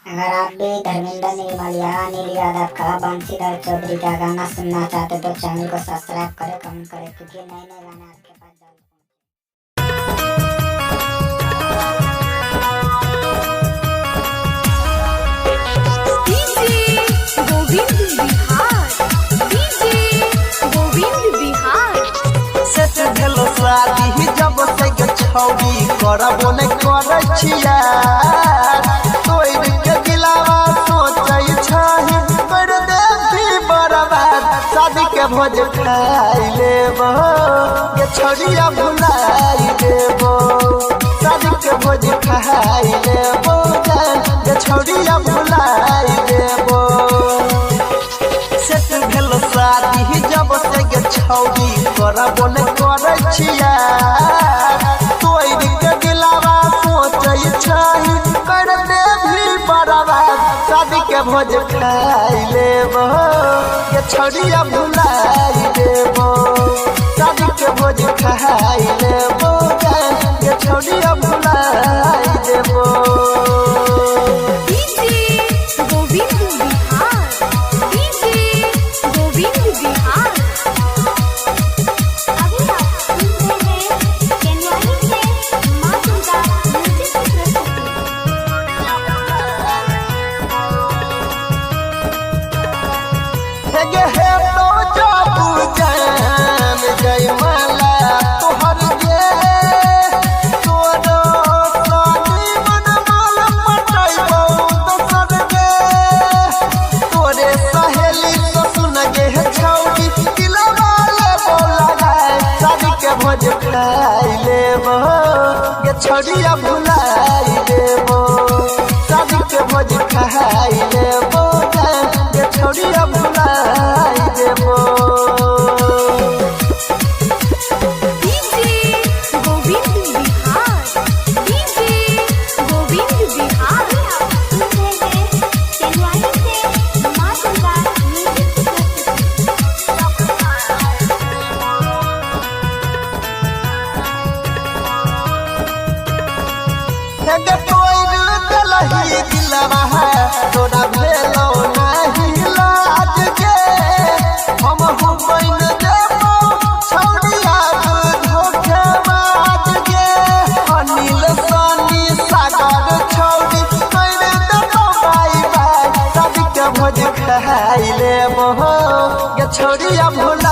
अगर आप भी धर्मेंद्र निर्मल या अनिल यादव का बंशीधर चौधरी का गाना सुनना चाहते तो चैनल को सब्सक्राइब करें, कमेंट करें, क्योंकि नए नए गाने आपके पास जल्द शादी जब से छौड़ी करबो नहीं करे छिया तोर के दिलावा सोचै छही कर दे भी बर्बाद शादी के भोज खाई लेबो ये छौड़िया भुलाई देबो शादी के भोज खाई लेबो ये छौड़िया भुलाई देबो सेट भेल शादी जब से छौड़ी करबो नहीं करे छिया तोर के दिलावा सोचै छही कर दे भी बर्बाद शादी के भोज खाई लेबो ये छौड़िया भुलाई देबो शादी के भोज खाई लेबो ये छौड़िया भुलाई देबो। खाई लेबो ये छौड़िया भुलाई देबो शादी के भोज खाई लेबो ये छौड़िया भुलाई देबो। तोरा भेलो नहीं लाज के हम बन देबो छौड़िया धोखेबाज के अनिल सनी सागर छौड़ी कर देबो बाई बाई शादी के भोज खाई लेबो ये छौड़िया भुला